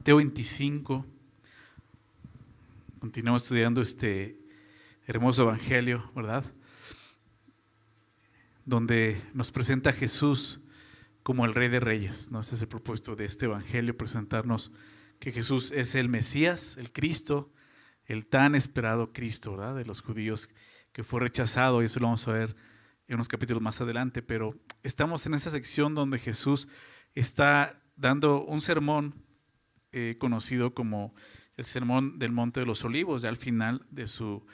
Mateo 25. Continuamos estudiando este hermoso evangelio, ¿verdad? Donde nos presenta a Jesús como el Rey de Reyes, ¿no? Ese es el propósito de este evangelio, presentarnos que Jesús es el Mesías, el Cristo, el tan esperado Cristo, ¿verdad? De los judíos, que fue rechazado, y eso lo vamos a ver en unos capítulos más adelante, pero estamos en esa sección donde Jesús está dando un sermón conocido como el Sermón del Monte de los Olivos, ya al final de su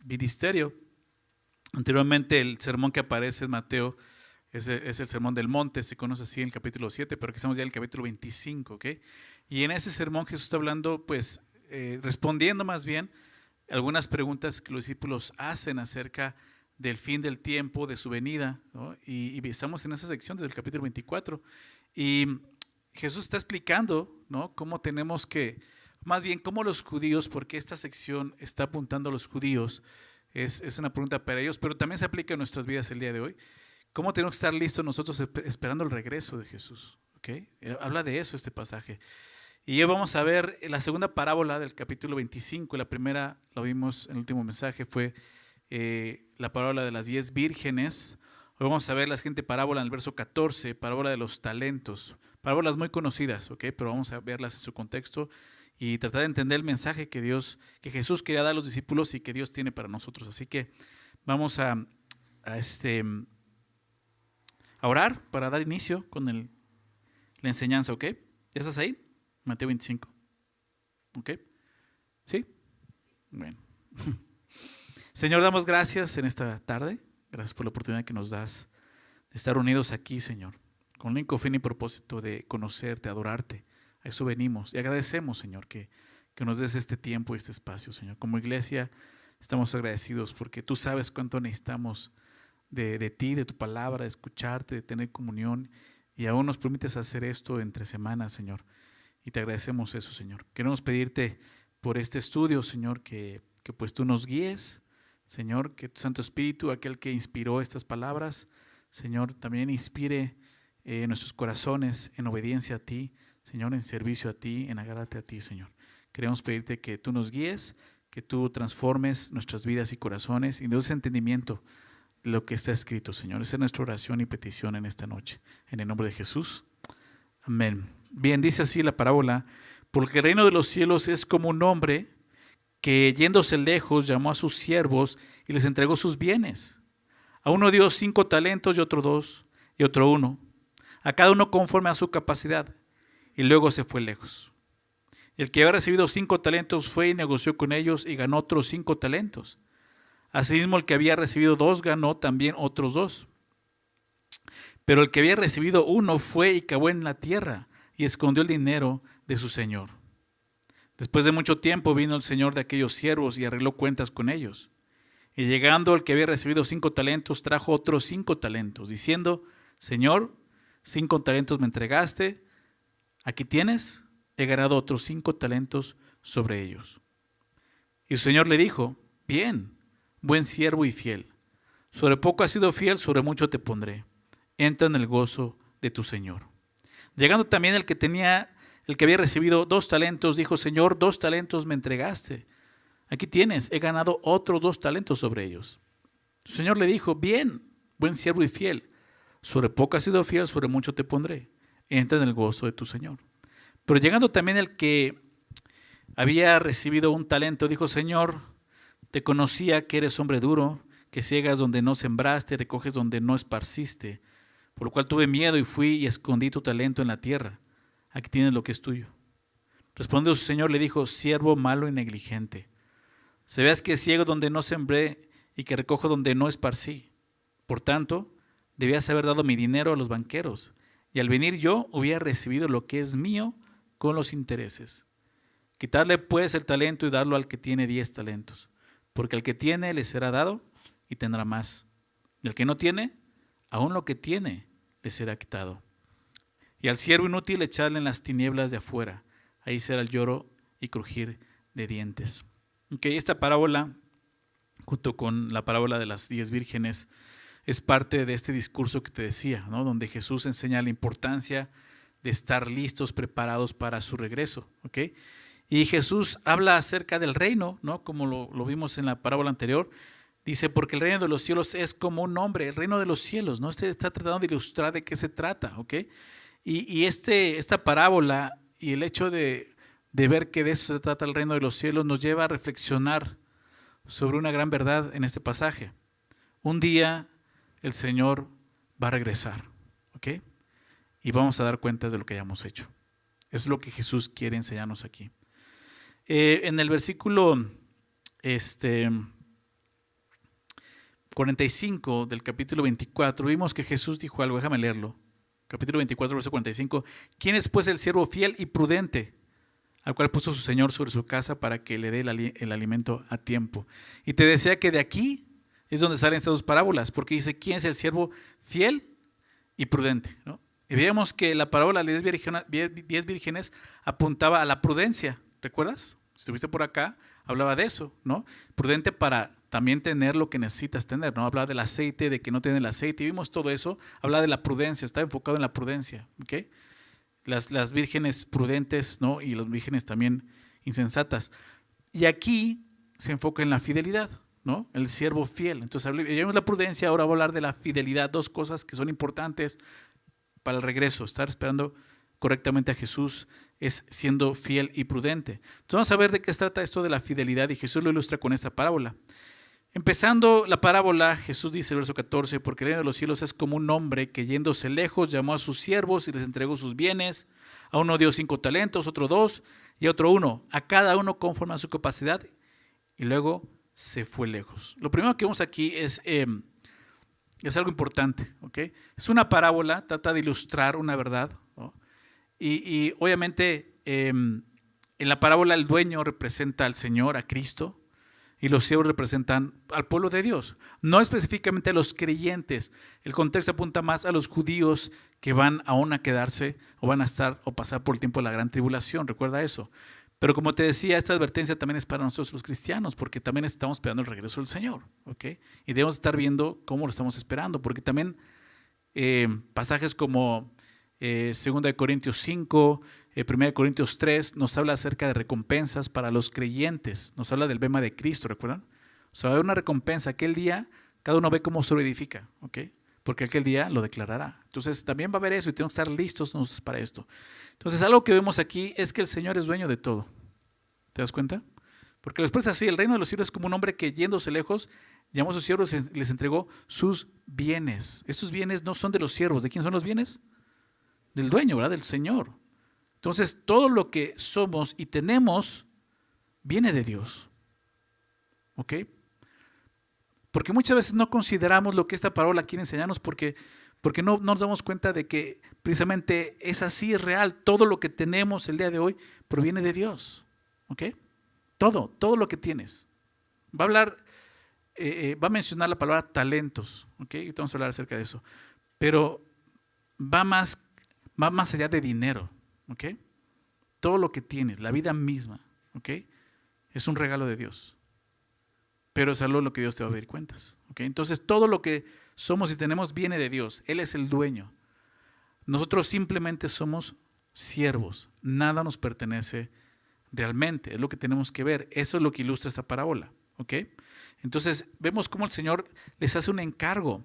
ministerio. Anteriormente el sermón que aparece en Mateo es el Sermón del Monte, se conoce así en el capítulo 7, pero aquí estamos ya en el capítulo 25, ¿ok? Y en ese sermón Jesús está hablando, pues, respondiendo más bien algunas preguntas que los discípulos hacen acerca del fin del tiempo, de su venida, ¿no? Y estamos en esa sección desde el capítulo 24, y Jesús está explicando, ¿no?, cómo tenemos que, más bien cómo los judíos, porque esta sección está apuntando a los judíos, es una pregunta para ellos, pero también se aplica en nuestras vidas el día de hoy. ¿Cómo tenemos que estar listos nosotros esperando el regreso de Jesús? ¿Okay? Habla de eso este pasaje. Y hoy vamos a ver la segunda parábola del capítulo 25. La primera, lo vimos en el último mensaje, fue la parábola de las 10 vírgenes. Hoy vamos a ver la siguiente parábola en el verso 14, parábola de los talentos. Parábolas muy conocidas, ¿okay? Pero vamos a verlas en su contexto y tratar de entender el mensaje que Jesús quería dar a los discípulos y que Dios tiene para nosotros. Así que vamos a orar para dar inicio con la enseñanza, ¿ok? ¿Ya estás ahí? Mateo 25. ¿Ok? ¿Sí? Bueno. Señor, damos gracias en esta tarde. Gracias por la oportunidad que nos das de estar unidos aquí, Señor, con el único fin y propósito de conocerte, adorarte. A eso venimos y agradecemos, Señor, que nos des este tiempo y este espacio, Señor. Como iglesia estamos agradecidos porque tú sabes cuánto necesitamos de ti, de tu palabra, de escucharte, de tener comunión, y aún nos permites hacer esto entre semanas, Señor, y te agradecemos eso, Señor. Queremos pedirte por este estudio, Señor, que pues tú nos guíes, Señor, que tu Santo Espíritu, aquel que inspiró estas palabras, Señor, también inspire nuestros corazones en obediencia a ti, Señor, en servicio a ti, en agradarte a ti, Señor. Queremos pedirte que tú nos guíes, que tú transformes nuestras vidas y corazones y nos des entendimiento de lo que está escrito, Señor. Esa es nuestra oración y petición en esta noche. En el nombre de Jesús. Amén. Bien, dice así la parábola: porque el reino de los cielos es como un hombre que, yéndose lejos, llamó a sus siervos y les entregó sus bienes. A uno dio 5 talentos y otro 2 y otro 1, a cada uno conforme a su capacidad, y luego se fue lejos. El que había recibido 5 talentos fue y negoció con ellos y ganó otros 5 talentos. Asimismo, el que había recibido 2 ganó también otros 2. Pero el que había recibido 1 fue y cavó en la tierra y escondió el dinero de su señor. Después de mucho tiempo vino el señor de aquellos siervos y arregló cuentas con ellos. Y llegando el que había recibido 5 talentos, trajo otros 5 talentos, diciendo: Señor, 5 talentos me entregaste, aquí tienes, he ganado otros 5 talentos sobre ellos. Y su señor le dijo: bien, buen siervo y fiel. Sobre poco has sido fiel, sobre mucho te pondré. Entra en el gozo de tu señor. Llegando también el que había recibido 2 talentos, dijo: Señor, 2 talentos me entregaste. Aquí tienes, he ganado otros 2 talentos sobre ellos. Su señor le dijo: bien, buen siervo y fiel. Sobre poco has sido fiel, sobre mucho te pondré. Entra en el gozo de tu señor. Pero llegando también el que había recibido 1 talento, dijo: Señor, te conocía que eres hombre duro, que ciegas donde no sembraste, recoges donde no esparciste. Por lo cual tuve miedo y fui y escondí tu talento en la tierra. Aquí tienes lo que es tuyo. Respondió su señor, le dijo: siervo malo y negligente. ¿Sabías que ciego donde no sembré y que recojo donde no esparcí? Por tanto, debías haber dado mi dinero a los banqueros, y al venir yo hubiera recibido lo que es mío con los intereses. Quitadle pues el talento y darlo al que tiene 10 talentos, porque al que tiene le será dado y tendrá más. Y al que no tiene, aún lo que tiene le será quitado. Y al siervo inútil echarle en las tinieblas de afuera, ahí será el lloro y crujir de dientes. Okay, esta parábola, junto con la parábola de las 10 vírgenes, es parte de este discurso que te decía, ¿no?, donde Jesús enseña la importancia de estar listos, preparados para su regreso. ¿Ok? Y Jesús habla acerca del reino, ¿no? Como lo vimos en la parábola anterior. Dice, porque el reino de los cielos es como un hombre, el reino de los cielos, ¿no? Este está tratando de ilustrar de qué se trata, ¿ok? Y esta parábola y el hecho de ver que de eso se trata el reino de los cielos nos lleva a reflexionar sobre una gran verdad en este pasaje. Un día el Señor va a regresar, ¿ok? Y vamos a dar cuentas de lo que hayamos hecho. Eso es lo que Jesús quiere enseñarnos aquí. En el versículo 45 del capítulo 24, vimos que Jesús dijo algo, déjame leerlo. Capítulo 24, verso 45. ¿Quién es pues el siervo fiel y prudente, al cual puso su Señor sobre su casa para que le dé el alimento a tiempo? Y te decía que de aquí es donde salen estas dos parábolas, porque dice, ¿quién es el siervo fiel y prudente? ¿No? Y veíamos que la parábola de 10 vírgenes apuntaba a la prudencia, ¿recuerdas? Si estuviste por acá, hablaba de eso, ¿no? Prudente para también tener lo que necesitas tener, ¿no? Hablaba del aceite, de que no tiene el aceite, y vimos todo eso. Hablaba de la prudencia, está enfocado en la prudencia, ¿ok? Las vírgenes prudentes, ¿no? Y las vírgenes también insensatas. Y aquí se enfoca en la fidelidad, ¿no? El siervo fiel. Entonces, ya vimos la prudencia, ahora voy a hablar de la fidelidad, dos cosas que son importantes para el regreso, estar esperando correctamente a Jesús es siendo fiel y prudente. Entonces vamos a ver de qué se trata esto de la fidelidad y Jesús lo ilustra con esta parábola. Empezando la parábola, Jesús dice en el verso 14, porque el reino de los cielos es como un hombre que yéndose lejos llamó a sus siervos y les entregó sus bienes. A uno dio 5 talentos, otro 2 y a otro 1, a cada uno conforme a su capacidad, y luego se fue lejos. Lo primero que vemos aquí es algo importante, ¿ok? Es una parábola, trata de ilustrar una verdad, ¿no? Y obviamente en la parábola el dueño representa al Señor, a Cristo, y los siervos representan al pueblo de Dios, no específicamente a los creyentes. El contexto apunta más a los judíos que van aún a quedarse o van a estar o pasar por el tiempo de la gran tribulación, recuerda eso. Pero como te decía, esta advertencia también es para nosotros los cristianos, porque también estamos esperando el regreso del Señor, ¿ok? Y debemos estar viendo cómo lo estamos esperando, porque también pasajes como 2 Corintios 5, 1 Corintios 3 nos habla acerca de recompensas para los creyentes, nos habla del bema de Cristo, ¿recuerdan? O sea, va a haber una recompensa, aquel día cada uno ve cómo se lo edifica, ¿ok? Porque aquel día lo declarará. Entonces también va a haber eso y tenemos que estar listos nosotros para esto. Entonces algo que vemos aquí es que el Señor es dueño de todo. ¿Te das cuenta? Porque lo expresa así, el reino de los cielos es como un hombre que yéndose lejos, llamó a sus siervos y les entregó sus bienes. Estos bienes no son de los siervos, ¿de quién son los bienes? Del dueño, ¿verdad? Del Señor. Entonces todo lo que somos y tenemos viene de Dios. ¿Ok? Porque muchas veces no consideramos lo que esta parábola quiere enseñarnos porque no nos damos cuenta de que precisamente es así, es real. Todo lo que tenemos el día de hoy proviene de Dios. ¿Ok? Todo lo que tienes. Va a hablar, va a mencionar la palabra talentos. ¿Ok? Y vamos a hablar acerca de eso. Pero va más allá de dinero. ¿Ok? Todo lo que tienes, la vida misma, ¿ok? Es un regalo de Dios. Pero es algo de lo que Dios te va a pedir cuentas. ¿Ok? Entonces todo lo que somos y tenemos viene de Dios. Él es el dueño. Nosotros simplemente somos siervos. Nada nos pertenece realmente. Es lo que tenemos que ver. Eso es lo que ilustra esta parábola. ¿Ok? Entonces vemos cómo el Señor les hace un encargo.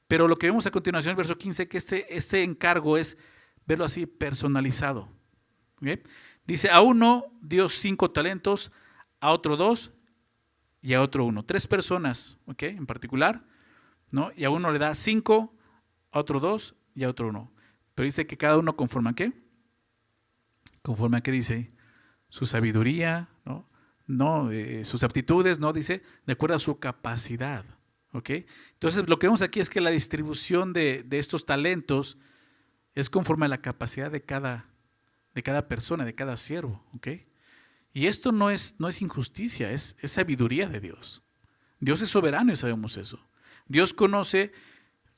Pero lo que vemos a continuación, el verso 15, que este encargo es verlo así personalizado. ¿Okay? Dice, a uno dio 5 talentos, a otro 2 y a otro 1. 3 personas, ¿ok? En particular, ¿no? Y a uno le da 5, a otro 2 y a otro 1. Pero dice que cada uno conforme a ¿qué? Conforme a ¿qué dice? Su sabiduría, ¿no? Sus aptitudes, ¿no? Dice, de acuerdo a su capacidad, ¿ok? Entonces lo que vemos aquí es que la distribución de estos talentos es conforme a la capacidad de cada persona, de cada siervo, ¿ok? Y esto no es injusticia, es sabiduría de Dios. Dios es soberano y sabemos eso. Dios conoce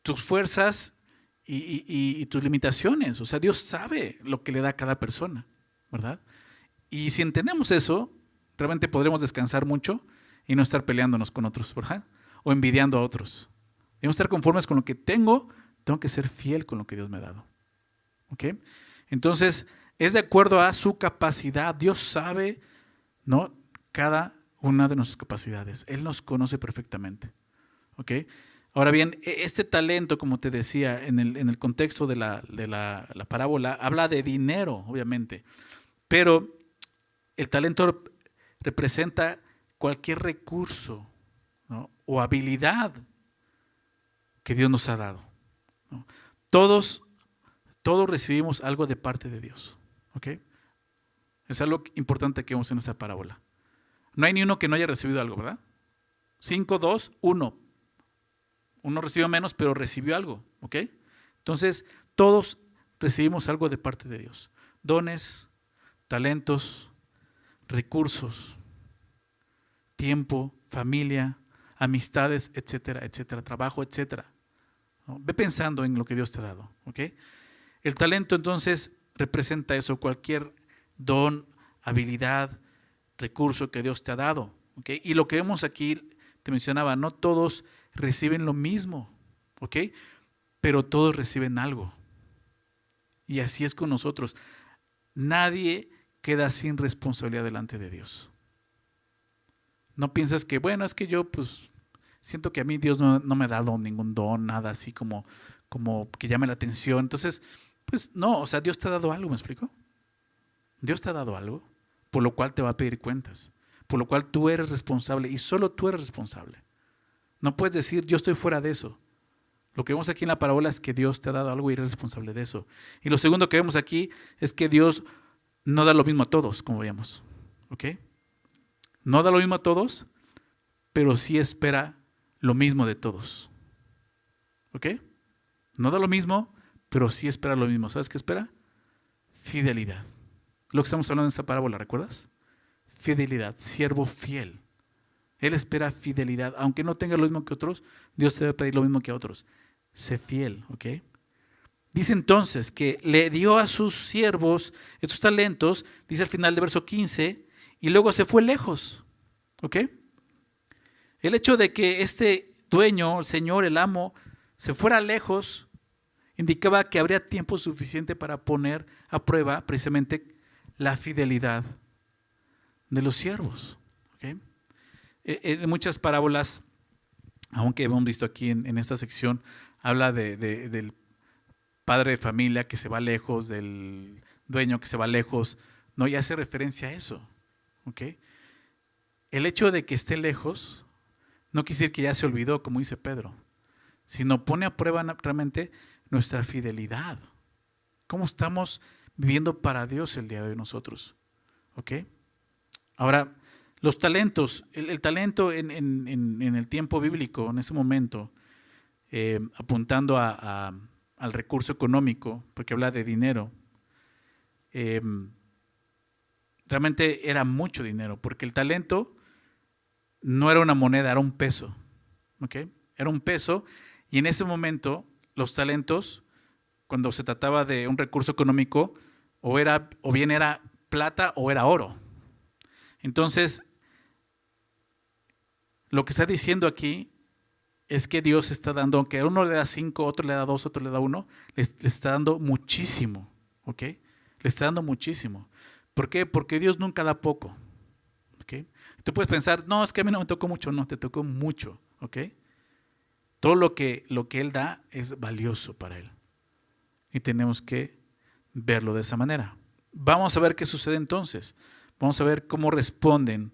tus fuerzas y tus limitaciones. O sea, Dios sabe lo que le da a cada persona, ¿verdad? Y si entendemos eso, realmente podremos descansar mucho y no estar peleándonos con otros, ¿verdad? O envidiando a otros. Debemos estar conformes con lo que tengo que ser fiel con lo que Dios me ha dado. ¿Ok? Entonces, es de acuerdo a su capacidad. Dios sabe, ¿no?, cada una de nuestras capacidades. Él nos conoce perfectamente. ¿Ok? Ahora bien, este talento, como te decía, en el contexto de la parábola, habla de dinero, obviamente. Pero el talento representa cualquier recurso, ¿no?, o habilidad que Dios nos ha dado, ¿no? Todos recibimos algo de parte de Dios. ¿Ok? Es algo importante que vemos en esta parábola. No hay ni uno que no haya recibido algo, ¿verdad? 5, 2, 1. Uno recibió menos, pero recibió algo. ¿Ok? Entonces, todos recibimos algo de parte de Dios. Dones, talentos, recursos, tiempo, familia, amistades, etcétera, etcétera, trabajo, etcétera, ¿no? Ve pensando en lo que Dios te ha dado. ¿Ok? El talento entonces representa eso, cualquier don, habilidad, recurso que Dios te ha dado. ¿Ok? Y lo que vemos aquí, te mencionaba, no todos reciben lo mismo, ¿ok?, pero todos reciben algo. Y así es con nosotros. Nadie queda sin responsabilidad delante de Dios. No piensas que, bueno, es que yo pues siento que a mí Dios no me ha dado ningún don, nada así como que llame la atención. Entonces, pues no, o sea, Dios te ha dado algo, ¿me explico? Dios te ha dado algo, por lo cual te va a pedir cuentas, por lo cual tú eres responsable y solo tú eres responsable. No puedes decir, yo estoy fuera de eso. Lo que vemos aquí en la parábola es que Dios te ha dado algo y eres responsable de eso. Y lo segundo que vemos aquí es que Dios no da lo mismo a todos, como veíamos. ¿Ok? No da lo mismo a todos, pero sí espera lo mismo de todos. ¿Ok? No da lo mismo, pero sí espera lo mismo. ¿Sabes qué espera? Fidelidad. Lo que estamos hablando en esta parábola, ¿recuerdas? Fidelidad, siervo fiel. Él espera fidelidad. Aunque no tenga lo mismo que otros, Dios te debe pedir lo mismo que a otros. Sé fiel, ¿ok? Dice entonces que le dio a sus siervos estos talentos, dice al final del verso 15, y luego se fue lejos, ¿ok? El hecho de que este dueño, el señor, el amo, se fuera lejos, indicaba que habría tiempo suficiente para poner a prueba precisamente la fidelidad de los siervos, ¿ok? En muchas parábolas, aunque hemos visto aquí en esta sección, habla del padre de familia que se va lejos, del dueño que se va lejos, no, y hace referencia a eso. ¿Okay? El hecho de que esté lejos no quiere decir que ya se olvidó, como dice Pedro, sino pone a prueba realmente nuestra fidelidad. ¿Cómo estamos viviendo para Dios el día de hoy nosotros? ¿Ok? Ahora, los talentos, el talento en el tiempo bíblico, en ese momento, apuntando al recurso económico, porque habla de dinero, realmente era mucho dinero, porque el talento no era una moneda, era un peso. ¿Okay? Era un peso, y en ese momento los talentos, cuando se trataba de un recurso económico, o bien era plata o era oro. Entonces, lo que está diciendo aquí es que Dios está dando, aunque a uno le da 5, otro le da 2, otro le da 1, le está dando muchísimo. ¿Ok? Le está dando muchísimo. ¿Por qué? Porque Dios nunca da poco. ¿Ok? Tú puedes pensar, no, es que a mí no me tocó mucho. No, te tocó mucho. ¿Ok? Todo lo que Él da es valioso para Él. Y tenemos que verlo de esa manera. Vamos a ver qué sucede entonces. Vamos a ver cómo responden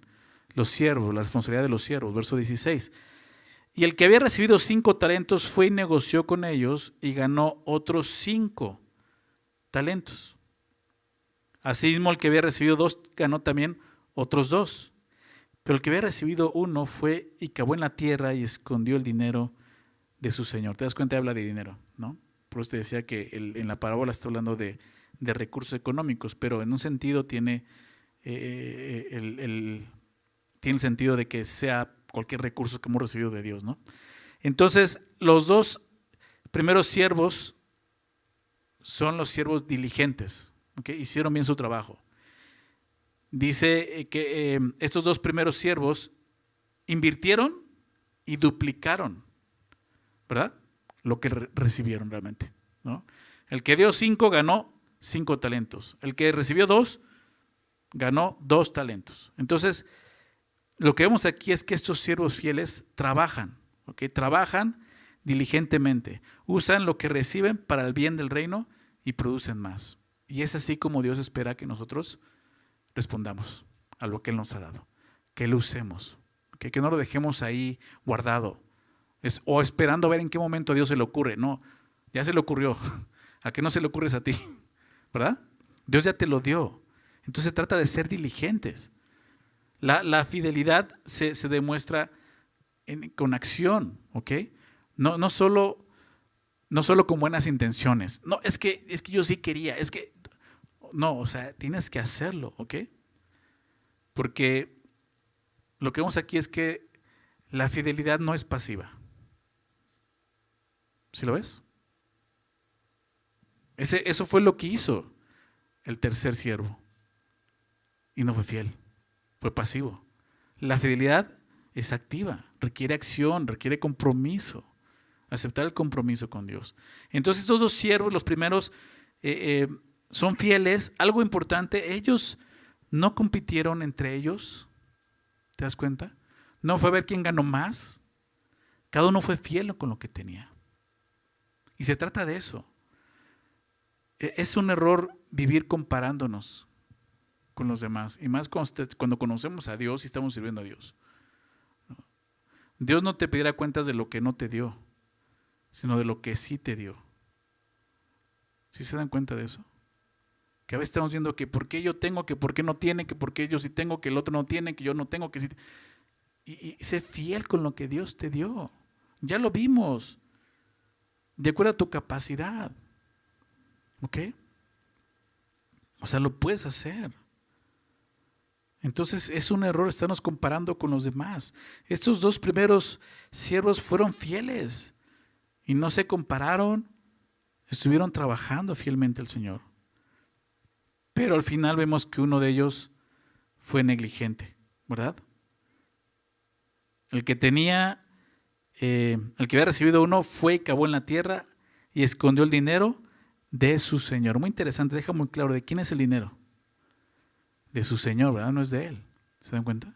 los siervos, la responsabilidad de los siervos. Verso 16. Y el que había recibido 5 talentos fue y negoció con ellos y ganó otros 5 talentos. Asimismo, el que había recibido 2 ganó también otros 2. Pero el que había recibido 1 fue y cavó en la tierra y escondió el dinero de su señor. ¿Te das cuenta? Habla de dinero, ¿no? Por eso te decía que en la parábola está hablando de recursos económicos, pero en un sentido tiene el sentido de que sea cualquier recurso que hemos recibido de Dios, ¿no? Entonces, los 2 primeros siervos son los siervos diligentes, ¿okay? Hicieron bien su trabajo. Dice que estos 2 primeros siervos invirtieron y duplicaron, ¿verdad? Lo que recibieron realmente, ¿no? El que dio 5 ganó 5 talentos. El que recibió 2, ganó 2 talentos. Entonces, lo que vemos aquí es que estos siervos fieles trabajan, ¿ok? Trabajan diligentemente, usan lo que reciben para el bien del reino y producen más. Y es así como Dios espera que nosotros respondamos a lo que Él nos ha dado, que lo usemos, ¿ok? Que no lo dejemos ahí guardado o esperando a ver en qué momento a Dios se le ocurre. No, ya se le ocurrió. ¿A qué no se le ocurre a ti? ¿Verdad? Dios ya te lo dio. Entonces se trata de ser diligentes. La fidelidad se demuestra con acción, ¿ok? No solo con buenas intenciones. No, es que yo sí quería, no, o sea, tienes que hacerlo, ¿ok? Porque lo que vemos aquí es que la fidelidad no es pasiva. ¿Sí lo ves? Eso fue lo que hizo el tercer siervo. Y no fue fiel, fue pasivo. La fidelidad es activa, requiere acción, requiere compromiso. Aceptar el compromiso con Dios. Entonces estos 2 siervos, los primeros, son fieles. Algo importante, ellos no compitieron entre ellos. ¿Te das cuenta? No fue a ver quién ganó más. Cada uno fue fiel con lo que tenía. Y se trata de eso. Es un error vivir comparándonos con los demás. Y más cuando conocemos a Dios y estamos sirviendo a Dios. Dios no te pedirá cuentas de lo que no te dio, sino de lo que sí te dio. ¿Sí se dan cuenta de eso? Que a veces estamos viendo que por qué yo tengo, que por qué no tiene, que por qué yo sí tengo, que el otro no tiene, que yo no tengo, que sí. Y sé fiel con lo que Dios te dio. Ya lo vimos. De acuerdo a tu capacidad. ¿Ok? O sea, lo puedes hacer. Entonces es un error estarnos comparando con los demás. Estos 2 primeros siervos fueron fieles y no se compararon, estuvieron trabajando fielmente al Señor. Pero al final vemos que uno de ellos fue negligente, ¿verdad? El que había recibido uno fue y cavó en la tierra y escondió el dinero de su señor. Muy interesante, deja muy claro de quién es el dinero. De su señor, ¿verdad? No es de él. ¿Se dan cuenta?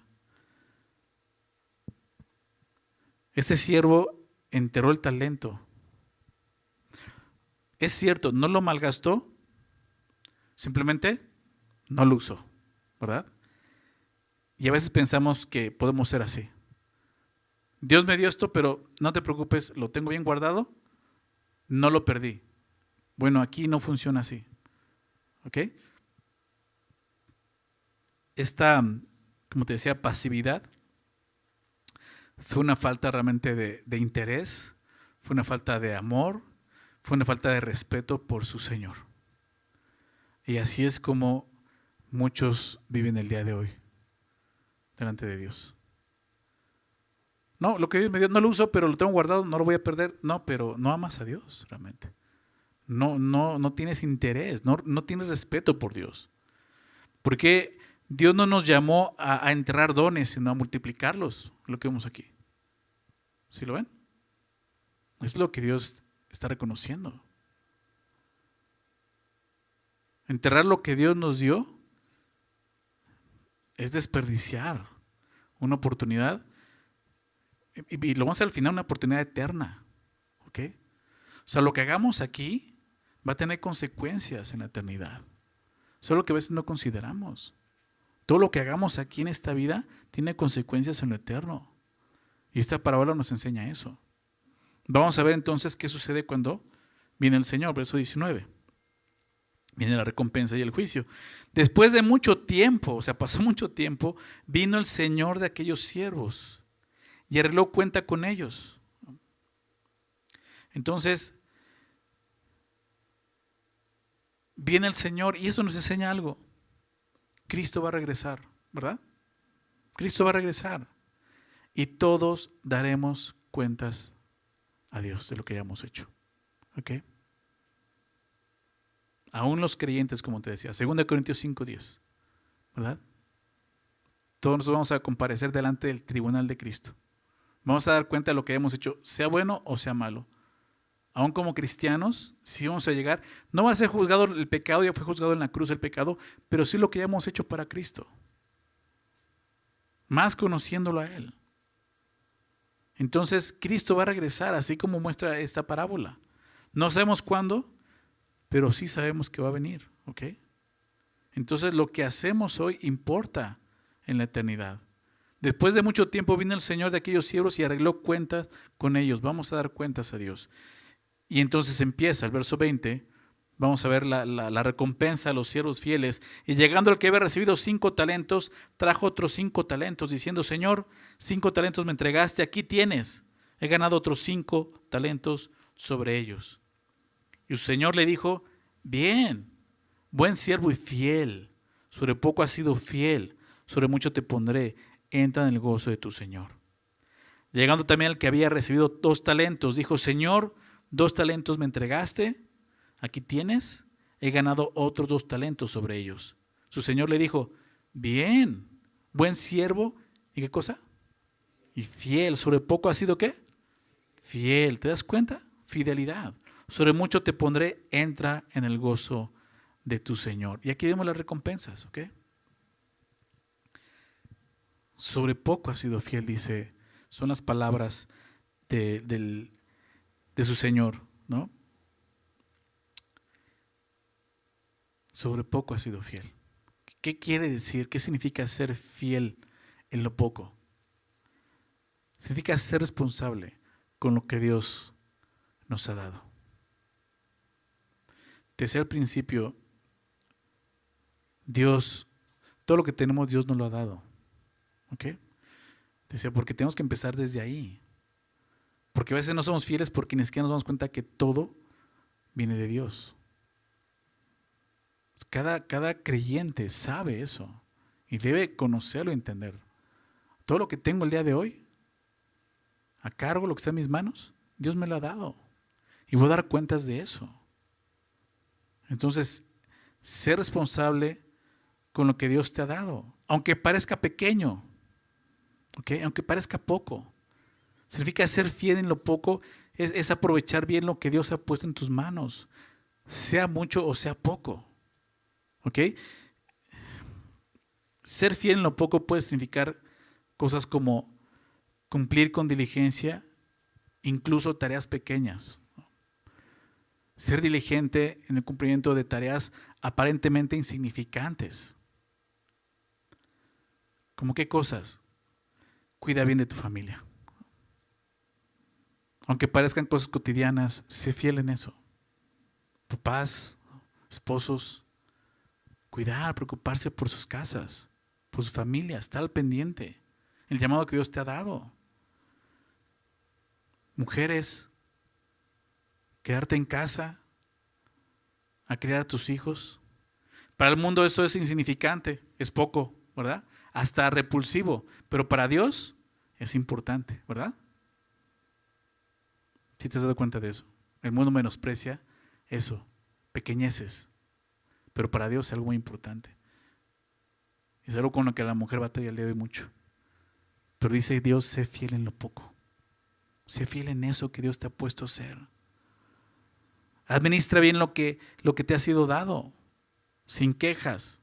Este siervo enterró el talento. Es cierto, no lo malgastó, simplemente no lo usó, ¿verdad? Y a veces pensamos que podemos ser así. Dios me dio esto, pero no te preocupes, lo tengo bien guardado, no lo perdí. Bueno, aquí no funciona así, ¿ok? Esta, como te decía, pasividad fue una falta realmente de interés, fue una falta de amor, fue una falta de respeto por su Señor. Y así es como muchos viven el día de hoy delante de Dios. No, lo que Dios me dio no lo uso, pero lo tengo guardado, no lo voy a perder. No, pero no amas a Dios realmente. No tienes interés, no tienes respeto por Dios. Porque Dios no nos llamó a enterrar dones, sino a multiplicarlos, lo que vemos aquí. ¿Sí lo ven? Es lo que Dios está reconociendo. Enterrar lo que Dios nos dio es desperdiciar una oportunidad y lo vamos a hacer al final una oportunidad eterna. ¿Ok? O sea, lo que hagamos aquí va a tener consecuencias en la eternidad. Solo que a veces no consideramos. Todo lo que hagamos aquí en esta vida tiene consecuencias en lo eterno. Y esta parábola nos enseña eso. Vamos a ver entonces qué sucede cuando viene el Señor, verso 19. Viene la recompensa y el juicio. Después de mucho tiempo, o sea, pasó mucho tiempo, vino el Señor de aquellos siervos y arregló cuenta con ellos. Entonces, viene el Señor y eso nos enseña algo. Cristo va a regresar, ¿verdad? Cristo va a regresar y todos daremos cuentas a Dios de lo que hayamos hecho. ¿Ok? Aún los creyentes, como te decía, 2 Corintios 5:10, ¿verdad? Todos nos vamos a comparecer delante del tribunal de Cristo. Vamos a dar cuenta de lo que hemos hecho, sea bueno o sea malo. Aún como cristianos, sí vamos a llegar. No va a ser juzgado el pecado, ya fue juzgado en la cruz el pecado, pero sí lo que ya hemos hecho para Cristo. Más conociéndolo a Él. Entonces, Cristo va a regresar, así como muestra esta parábola. No sabemos cuándo, pero sí sabemos que va a venir, ¿ok? Entonces, lo que hacemos hoy importa en la eternidad. Después de mucho tiempo vino el Señor de aquellos siervos y arregló cuentas con ellos. Vamos a dar cuentas a Dios. Y entonces empieza el verso 20. Vamos a ver la recompensa a los siervos fieles. Y llegando el que había recibido 5 talentos, trajo otros 5 talentos, diciendo: Señor, 5 talentos me entregaste, aquí tienes. He ganado otros 5 talentos sobre ellos. Y su Señor le dijo: bien, buen siervo y fiel. Sobre poco has sido fiel, sobre mucho te pondré. Entra en el gozo de tu Señor. Llegando también el que había recibido 2 talentos, dijo: Señor, 2 talentos me entregaste, aquí tienes, he ganado otros 2 talentos sobre ellos. Su Señor le dijo: bien, buen siervo, ¿y qué cosa? Y fiel, sobre poco has sido ¿qué? Fiel, ¿te das cuenta? Fidelidad. Sobre mucho te pondré, entra en el gozo de tu Señor. Y aquí vemos las recompensas, ¿ok? Sobre poco has sido fiel, dice, son las palabras de su Señor, ¿no? Sobre poco has sido fiel. ¿Qué quiere decir? ¿Qué significa ser fiel en lo poco? Significa ser responsable con lo que Dios nos ha dado. Te decía al principio, Dios, todo lo que tenemos Dios nos lo ha dado. ¿Ok? Decía, porque tenemos que empezar desde ahí. Porque a veces no somos fieles porque ni siquiera nos damos cuenta que todo viene de Dios. Cada creyente sabe eso y debe conocerlo y entender. Todo lo que tengo el día de hoy, a cargo, lo que está en mis manos, Dios me lo ha dado. Y voy a dar cuentas de eso. Entonces, ser responsable con lo que Dios te ha dado, aunque parezca pequeño, ¿okay? Aunque parezca poco. Significa ser fiel en lo poco, es aprovechar bien lo que Dios ha puesto en tus manos, sea mucho o sea poco. ¿Ok? Ser fiel en lo poco puede significar cosas como cumplir con diligencia, incluso tareas pequeñas. Ser diligente en el cumplimiento de tareas aparentemente insignificantes. ¿Cómo qué cosas? Cuida bien de tu familia. Aunque parezcan cosas cotidianas, sé fiel en eso. Papás, esposos, cuidar, preocuparse por sus casas, por su familia, estar al pendiente. El llamado que Dios te ha dado. Mujeres, quedarte en casa, a criar a tus hijos. Para el mundo eso es insignificante, es poco, ¿verdad? Hasta repulsivo, pero para Dios es importante, ¿verdad? ¿Sí te has dado cuenta de eso? El mundo menosprecia eso, pequeñeces, pero para Dios es algo muy importante. Es algo con lo que la mujer batalla el día de hoy mucho. Pero dice Dios, sé fiel en lo poco. Sé fiel en eso que Dios te ha puesto a hacer. Administra bien lo que te ha sido dado, sin quejas.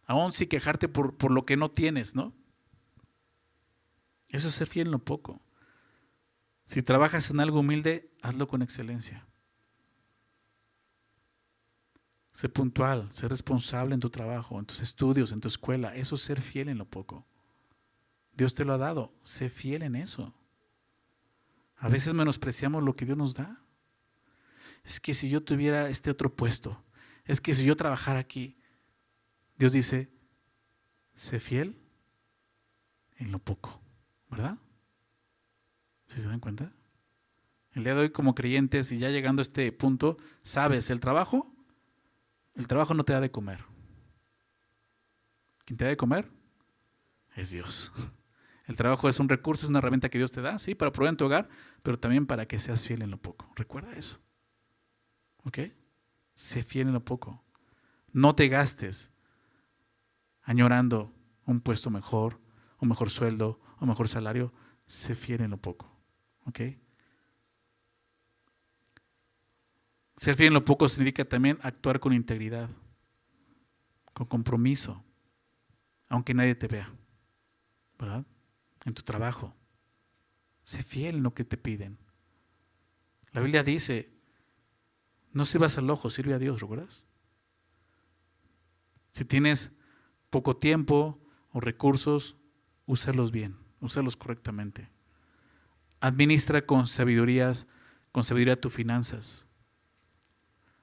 Aún sin quejarte por lo que no tienes, ¿no? Eso es ser fiel en lo poco. Si trabajas en algo humilde, hazlo con excelencia. Sé puntual, sé responsable en tu trabajo, en tus estudios, en tu escuela. Eso es ser fiel en lo poco. Dios te lo ha dado, sé fiel en eso. A veces menospreciamos lo que Dios nos da. Es que si yo tuviera este otro puesto, es que si yo trabajara aquí, Dios dice, sé fiel en lo poco, ¿verdad? ¿Sí se dan cuenta? El día de hoy como creyentes y ya llegando a este punto, sabes, el trabajo no te da de comer. ¿Quién te da de comer? Es Dios. El trabajo es un recurso, es una herramienta que Dios te da, sí, para proveer en tu hogar, pero también para que seas fiel en lo poco. Recuerda eso. ¿Ok? Sé fiel en lo poco. No te gastes añorando un puesto mejor, un mejor sueldo, un mejor salario. Sé fiel en lo poco. ¿Ok? Ser fiel en lo poco significa también actuar con integridad, con compromiso, aunque nadie te vea, ¿verdad? En tu trabajo. Sé fiel en lo que te piden. La Biblia dice, no sirvas al ojo, sirve a Dios, ¿recuerdas? Si tienes poco tiempo o recursos, úsalos bien, úsalos correctamente. Administra con sabiduría tus finanzas.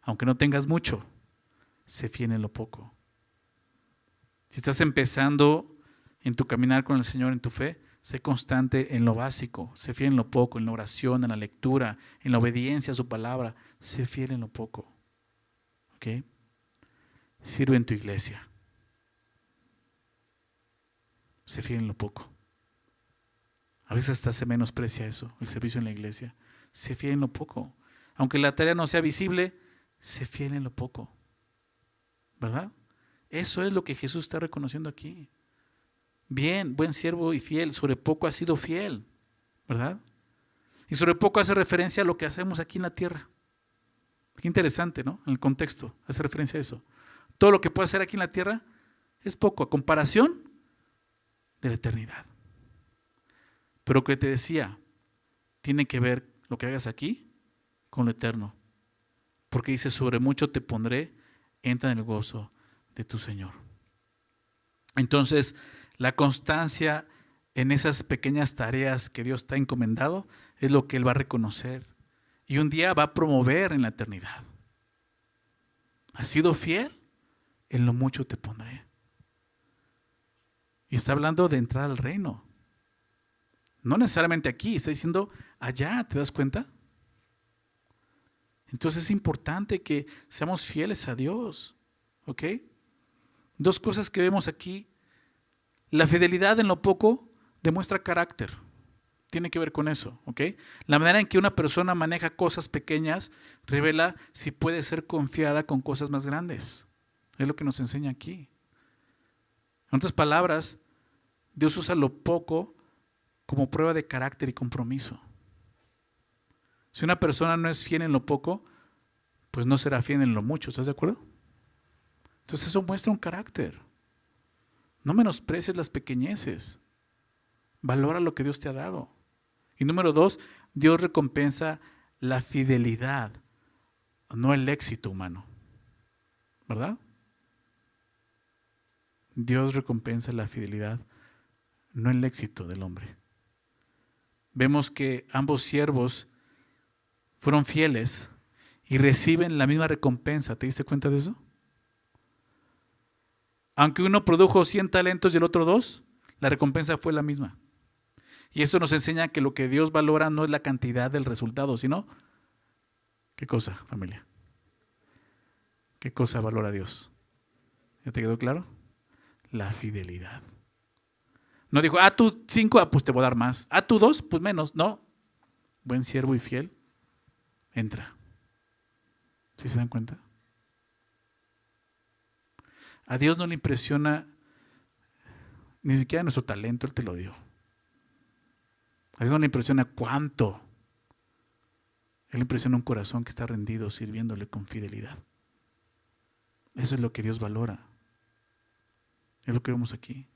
Aunque no tengas mucho, sé fiel en lo poco. Si estás empezando en tu caminar con el Señor, en tu fe, sé constante en lo básico, sé fiel en lo poco, en la oración, en la lectura, en la obediencia a su palabra, sé fiel en lo poco. ¿Ok? Sirve en tu iglesia. Sé fiel en lo poco. A veces hasta se menosprecia eso, el servicio en la iglesia. Sé fiel en lo poco. Aunque la tarea no sea visible, sé fiel en lo poco. ¿Verdad? Eso es lo que Jesús está reconociendo aquí. Bien, buen siervo y fiel, sobre poco has sido fiel, ¿verdad? Y sobre poco hace referencia a lo que hacemos aquí en la tierra. Qué interesante, ¿no? En el contexto, hace referencia a eso. Todo lo que puedes hacer aquí en la tierra es poco a comparación de la eternidad. Pero lo que te decía, tiene que ver lo que hagas aquí con lo eterno. Porque dice, sobre mucho te pondré, entra en el gozo de tu Señor. Entonces, la constancia en esas pequeñas tareas que Dios te ha encomendado es lo que Él va a reconocer y un día va a promover en la eternidad. ¿Has sido fiel? En lo mucho te pondré. Y está hablando de entrar al reino. No necesariamente aquí, está diciendo allá, ¿te das cuenta? Entonces es importante que seamos fieles a Dios. ¿Ok? Dos cosas que vemos aquí. La fidelidad en lo poco demuestra carácter. Tiene que ver con eso, ¿ok? La manera en que una persona maneja cosas pequeñas revela si puede ser confiada con cosas más grandes. Es lo que nos enseña aquí. En otras palabras, Dios usa lo poco como prueba de carácter y compromiso. Si una persona no es fiel en lo poco, pues no será fiel en lo mucho, ¿estás de acuerdo? Entonces eso muestra un carácter. No menosprecies las pequeñeces. Valora lo que Dios te ha dado. Y número 2, Dios recompensa la fidelidad, no el éxito humano. ¿Verdad? Dios recompensa la fidelidad, no el éxito del hombre. Vemos que ambos siervos fueron fieles y reciben la misma recompensa. ¿Te diste cuenta de eso? Aunque uno produjo 100 talentos y el otro 2, la recompensa fue la misma. Y eso nos enseña que lo que Dios valora no es la cantidad del resultado, sino, ¿qué cosa, familia? ¿Qué cosa valora Dios? ¿Ya te quedó claro? La fidelidad. No dijo, tú 5, pues te voy a dar más. Tú 2, pues menos. No. Buen siervo y fiel, entra. ¿Sí se dan cuenta? A Dios no le impresiona ni siquiera nuestro talento, Él te lo dio. A Dios no le impresiona cuánto. Él impresiona un corazón que está rendido, sirviéndole con fidelidad. Eso es lo que Dios valora. Es lo que vemos aquí.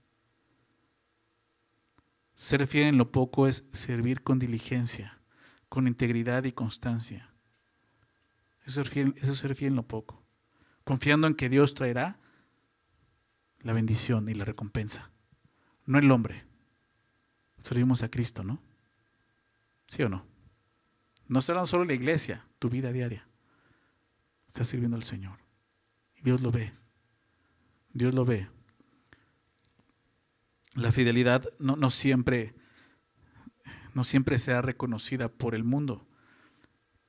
Ser fiel en lo poco es servir con diligencia, con integridad y constancia. Eso es ser fiel en lo poco. Confiando en que Dios traerá la bendición y la recompensa. No el hombre. Servimos a Cristo, ¿no? ¿Sí o no? No será solo la iglesia, tu vida diaria. Estás sirviendo al Señor. Y Dios lo ve. Dios lo ve. La fidelidad no siempre será reconocida por el mundo,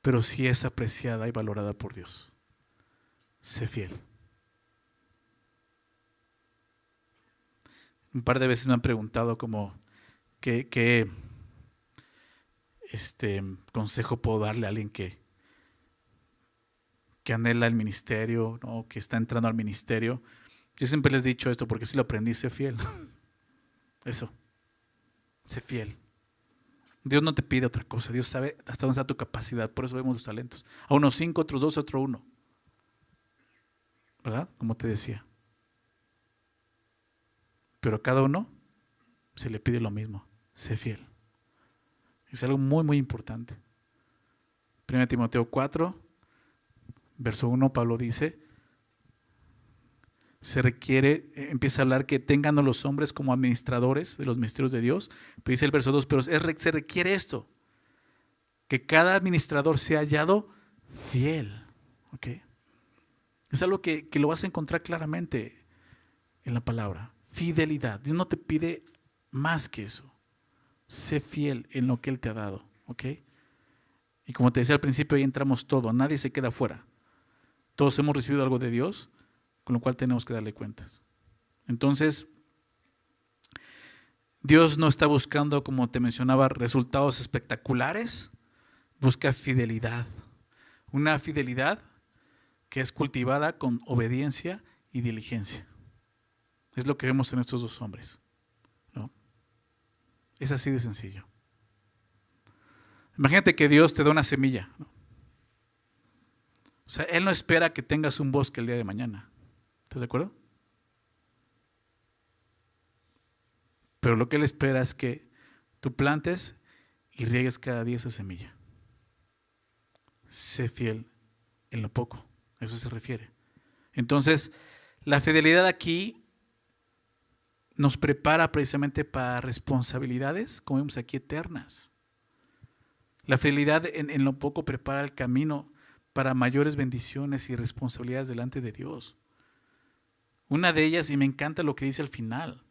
pero sí es apreciada y valorada por Dios. Sé fiel. Un par de veces me han preguntado como qué consejo puedo darle a alguien que anhela el ministerio, ¿no? Que está entrando al ministerio. Yo siempre les he dicho esto porque si lo aprendí, sé fiel. Eso, sé fiel. Dios no te pide otra cosa. Dios sabe hasta dónde está tu capacidad. Por eso vemos los talentos. A unos 5, otros 2, otro 1. ¿Verdad? Como te decía. Pero a cada uno se le pide lo mismo. Sé fiel. Es algo muy, muy importante. 1 Timoteo 4, verso 1, Pablo dice, se requiere, empieza a hablar que tengan a los hombres como administradores de los misterios de Dios. Pero dice el verso 2, pero se requiere esto, que cada administrador sea hallado fiel. ¿Okay? Es algo que lo vas a encontrar claramente en la palabra. Fidelidad. Dios no te pide más que eso. Sé fiel en lo que Él te ha dado. ¿Ok? Y como te decía al principio, ahí entramos todo. Nadie se queda fuera. Todos hemos recibido algo de Dios, con lo cual tenemos que darle cuentas. Entonces, Dios no está buscando, como te mencionaba, resultados espectaculares. Busca fidelidad. Una fidelidad que es cultivada con obediencia y diligencia. Es lo que vemos en estos dos hombres, ¿no? Es así de sencillo. Imagínate que Dios te da una semilla, ¿no? O sea, Él no espera que tengas un bosque el día de mañana. ¿Estás de acuerdo? Pero lo que Él espera es que tú plantes y riegues cada día esa semilla. Sé fiel en lo poco. A eso se refiere. Entonces, la fidelidad aquí nos prepara precisamente para responsabilidades, como vemos aquí, eternas. La fidelidad en lo poco prepara el camino para mayores bendiciones y responsabilidades delante de Dios. Una de ellas, y me encanta lo que dice al final,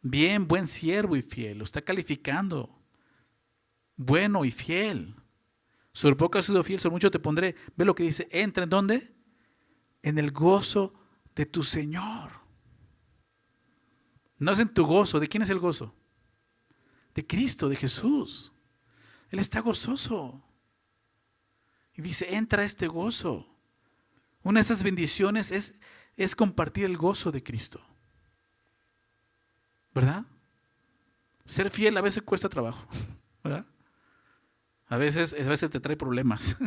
bien, buen siervo y fiel, lo está calificando, bueno y fiel. Sobre poco has sido fiel, sobre mucho te pondré. Ve lo que dice, entra ¿en dónde? En el gozo de tu Señor. No es en tu gozo. ¿De quién es el gozo? De Cristo, de Jesús. Él está gozoso. Y dice, entra a este gozo. Una de esas bendiciones es compartir el gozo de Cristo. ¿Verdad? Ser fiel a veces cuesta trabajo. ¿Verdad? A veces te trae problemas.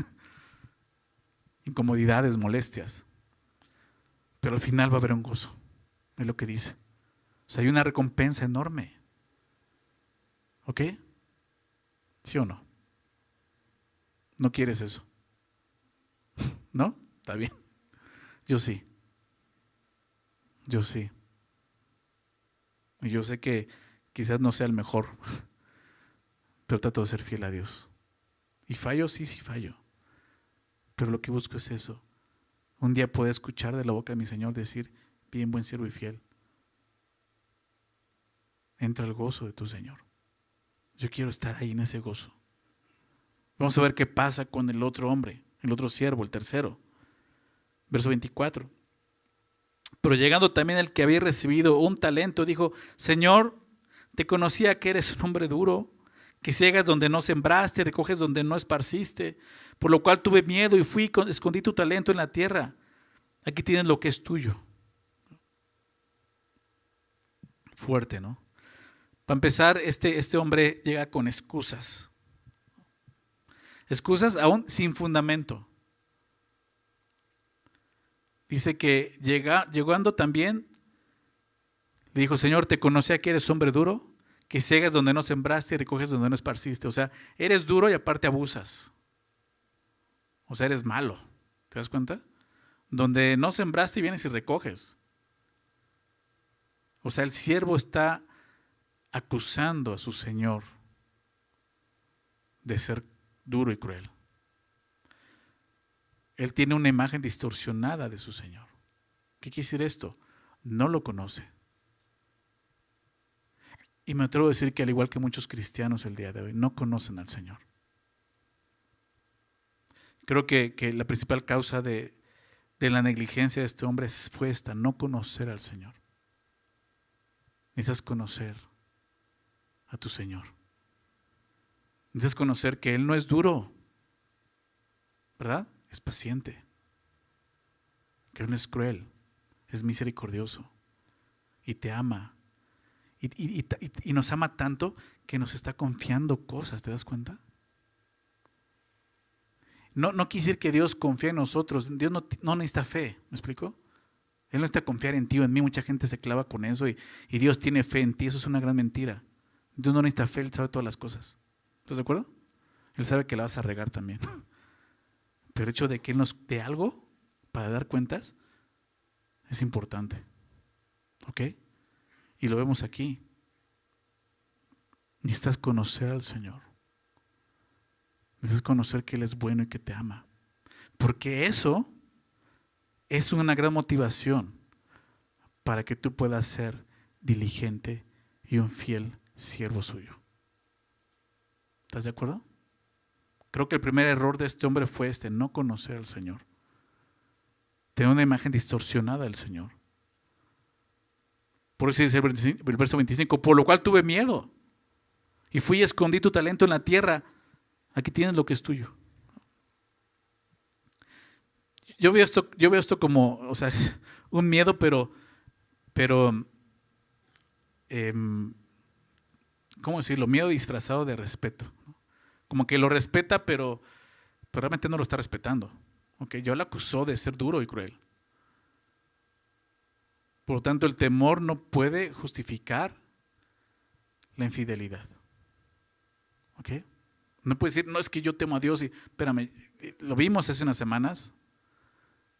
Incomodidades, molestias. Pero al final va a haber un gozo. Es lo que dice. O sea, hay una recompensa enorme. ¿Ok? ¿Sí o no? ¿No quieres eso? ¿No? Está bien. Yo sí. Yo sí. Y yo sé que quizás no sea el mejor, pero trato de ser fiel a Dios. Y fallo, sí fallo. Pero lo que busco es eso. Un día poder escuchar de la boca de mi Señor decir, bien, buen siervo y fiel. Entra el gozo de tu Señor. Yo quiero estar ahí en ese gozo. Vamos a ver qué pasa con el otro hombre, el otro siervo, el tercero. Verso 24. Pero llegando también el que había recibido un talento, dijo, Señor, te conocía que eres un hombre duro, que ciegas donde no sembraste, recoges donde no esparciste, por lo cual tuve miedo y fui, escondí tu talento en la tierra. Aquí tienes lo que es tuyo. Fuerte, ¿no? Para empezar, este hombre llega con excusas. Excusas aún sin fundamento. Dice que llegando también, le dijo, Señor, te conocía que eres hombre duro, que ciegas donde no sembraste y recoges donde no esparciste. O sea, eres duro y aparte abusas. O sea, eres malo. ¿Te das cuenta? Donde no sembraste vienes y recoges. O sea, el siervo está acusando a su Señor de ser duro y cruel. Él tiene una imagen distorsionada de su Señor. ¿Qué quiere decir esto? No lo conoce. Y me atrevo a decir que al igual que muchos cristianos el día de hoy, no conocen al Señor. Creo que la principal causa de la negligencia de este hombre fue esta, no conocer al Señor. Necesitas conocer a tu Señor. Necesitas conocer que Él no es duro, ¿verdad? Es paciente, que Él no es cruel, es misericordioso y te ama y nos ama tanto que nos está confiando cosas, ¿te das cuenta? No quiere decir que Dios confía en nosotros. Dios no necesita fe, ¿me explico? Él no necesita confiar en ti o en mí. Mucha gente se clava con eso y Dios tiene fe en ti. Eso es una gran mentira. Dios no necesita fe, Él sabe todas las cosas. ¿Estás de acuerdo? Él sabe que la vas a regar también. Pero el hecho de que Él nos dé algo para dar cuentas es importante. ¿Ok? Y lo vemos aquí. Necesitas conocer al Señor. Necesitas conocer que Él es bueno y que te ama. Porque eso es una gran motivación para que tú puedas ser diligente y un fiel siervo suyo. ¿Estás de acuerdo? Creo que el primer error de este hombre fue no conocer al Señor. Tener una imagen distorsionada del Señor. Por eso dice el verso 25, por lo cual tuve miedo y fui y escondí tu talento en la tierra. Aquí tienes lo que es tuyo. Yo veo esto como, o sea, un miedo, pero ¿cómo decirlo? Miedo disfrazado de respeto. Como que lo respeta, pero realmente no lo está respetando. Okay, yo lo acusó de ser duro y cruel. Por lo tanto, el temor no puede justificar la infidelidad. ¿Ok? No puede decir, no, es que yo temo a Dios y, espérame, lo vimos hace unas semanas.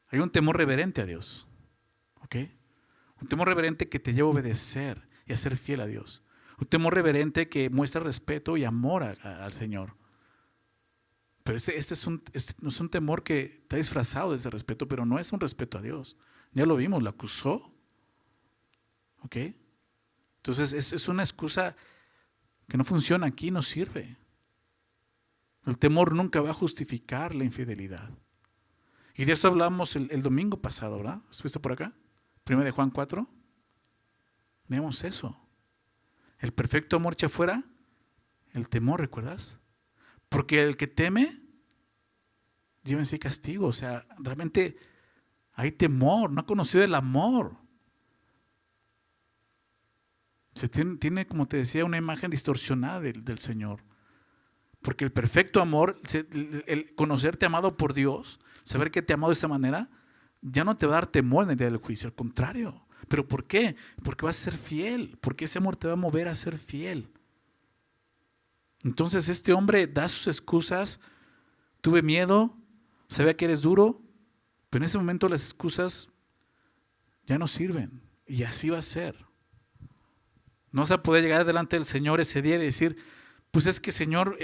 Hay un temor reverente a Dios. ¿Ok? Un temor reverente que te lleva a obedecer y a ser fiel a Dios. Un temor reverente que muestra respeto y amor al Señor. Pero no es un temor que está disfrazado de ese respeto, pero no es un respeto a Dios. Ya lo vimos, lo acusó. ¿Ok? Entonces es una excusa que no funciona aquí, no sirve. El temor nunca va a justificar la infidelidad. Y de eso hablamos el domingo pasado, ¿verdad? ¿Estuviste por acá? 1 de Juan 4. Vemos eso. El perfecto amor echa fuera el temor, ¿recuerdas? Porque el que teme lleva en sí castigo. O sea, realmente hay temor, no ha conocido el amor. Se tiene, como te decía, una imagen distorsionada del Señor. Porque el perfecto amor, el conocerte amado por Dios, saber que te ha amado de esa manera, ya no te va a dar temor en el día del juicio, al contrario. ¿Pero por qué? Porque vas a ser fiel, porque ese amor te va a mover a ser fiel. Entonces este hombre da sus excusas, tuve miedo, sabía que eres duro, pero en ese momento las excusas ya no sirven y así va a ser. No vas a poder llegar delante del Señor ese día y decir, pues es que Señor,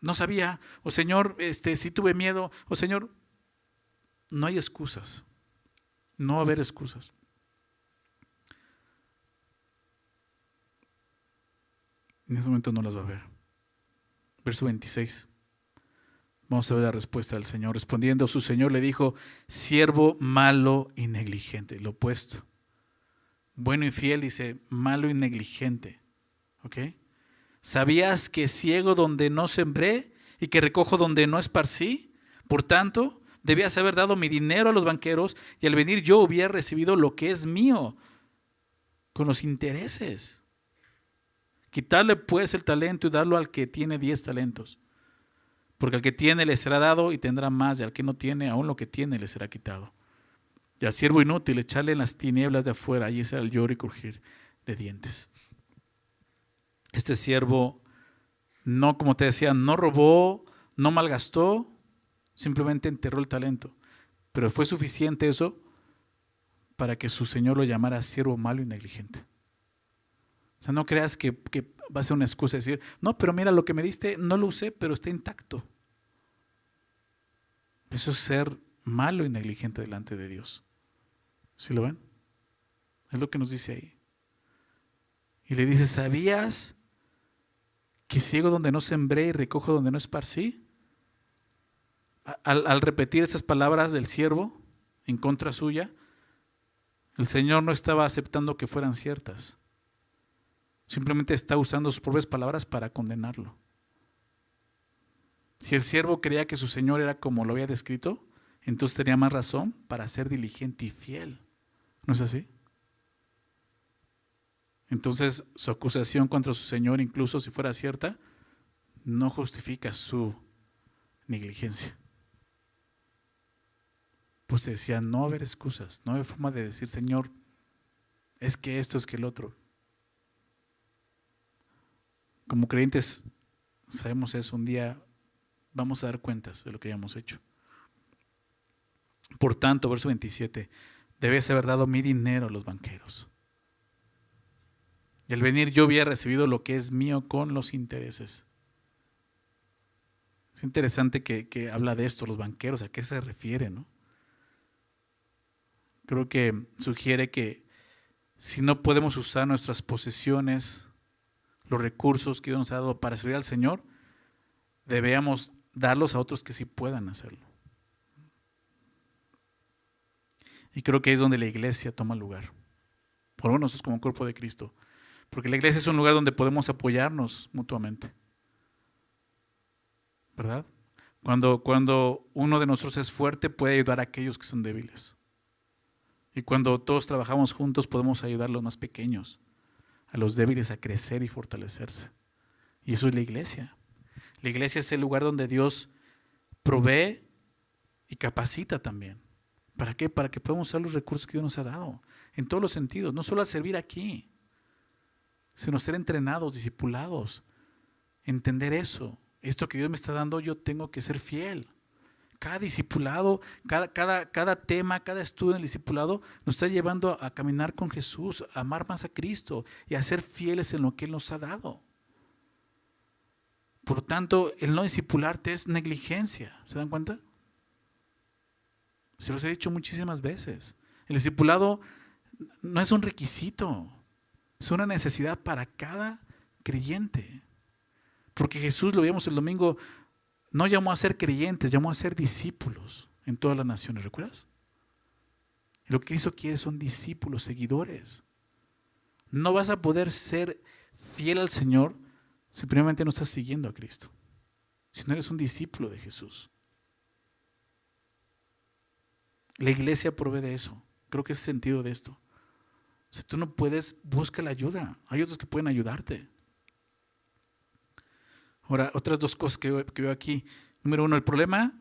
no sabía, o Señor, sí tuve miedo, o Señor, no hay excusas, no va a haber excusas. En ese momento no las va a haber. Verso 26. Vamos a ver la respuesta del Señor. Respondiendo, su Señor le dijo, siervo malo y negligente. Lo opuesto. Bueno y fiel, dice, malo y negligente. ¿Ok? ¿Sabías que ciego donde no sembré y que recojo donde no esparcí? Por tanto, debías haber dado mi dinero a los banqueros y al venir yo hubiera recibido lo que es mío con los intereses. Quitarle pues el talento y darlo al que tiene 10 talentos. Porque al que tiene le será dado y tendrá más, y al que no tiene, aún lo que tiene le será quitado. Y al siervo inútil echarle en las tinieblas de afuera, allí será el lloro y crujir de dientes. Este siervo no, como te decía, no robó, no malgastó, simplemente enterró el talento. Pero fue suficiente eso para que su señor lo llamara siervo malo y negligente. O sea, no creas que va a ser una excusa decir, no, pero mira, lo que me diste no lo usé, pero está intacto. Eso es ser malo y negligente delante de Dios. ¿Sí lo ven? Es lo que nos dice ahí. Y le dice, ¿sabías que ciego donde no sembré y recojo donde no esparcí? Al repetir esas palabras del siervo en contra suya, el Señor no estaba aceptando que fueran ciertas. Simplemente está usando sus propias palabras para condenarlo. Si el siervo creía que su Señor era como lo había descrito, entonces tenía más razón para ser diligente y fiel. ¿No es así? Entonces su acusación contra su Señor, incluso si fuera cierta, no justifica su negligencia. Pues decía, no va a haber excusas, no hay forma de decir, Señor, es que esto, es que el otro. Como creyentes sabemos eso, un día vamos a dar cuentas de lo que hayamos hecho. Por tanto, verso 27, debes haber dado mi dinero a los banqueros. Y al venir yo había recibido lo que es mío con los intereses. Es interesante que habla de esto, los banqueros, ¿a qué se refiere, no? Creo que sugiere que si no podemos usar nuestras posesiones, los recursos que Dios nos ha dado para servir al Señor, debemos darlos a otros que sí puedan hacerlo. Y creo que ahí es donde la iglesia toma lugar. Por lo menos nosotros como cuerpo de Cristo. Porque la iglesia es un lugar donde podemos apoyarnos mutuamente. ¿Verdad? Cuando uno de nosotros es fuerte, puede ayudar a aquellos que son débiles. Y cuando todos trabajamos juntos, podemos ayudar a los más pequeños, a los débiles a crecer y fortalecerse. Y eso es la iglesia. La iglesia es el lugar donde Dios provee y capacita también. ¿Para qué? Para que podamos usar los recursos que Dios nos ha dado, en todos los sentidos, no solo a servir aquí, sino a ser entrenados, discipulados, entender eso. Esto que Dios me está dando, yo tengo que ser fiel. Cada discipulado, cada tema, cada estudio del discipulado nos está llevando a caminar con Jesús, a amar más a Cristo y a ser fieles en lo que Él nos ha dado. Por lo tanto, el no discipularte es negligencia. ¿Se dan cuenta? Se los he dicho muchísimas veces. El discipulado no es un requisito, es una necesidad para cada creyente. Porque Jesús, lo vimos el domingo, no llamó a ser creyentes, llamó a ser discípulos en todas las naciones, ¿recuerdas? Y lo que Cristo quiere son discípulos, seguidores. No vas a poder ser fiel al Señor si primeramente no estás siguiendo a Cristo, si no eres un discípulo de Jesús. La iglesia provee de eso. Creo que es el sentido de esto. Si tú no puedes, busca la ayuda. Hay otros que pueden ayudarte. Ahora, otras dos cosas que veo aquí. Número uno, el problema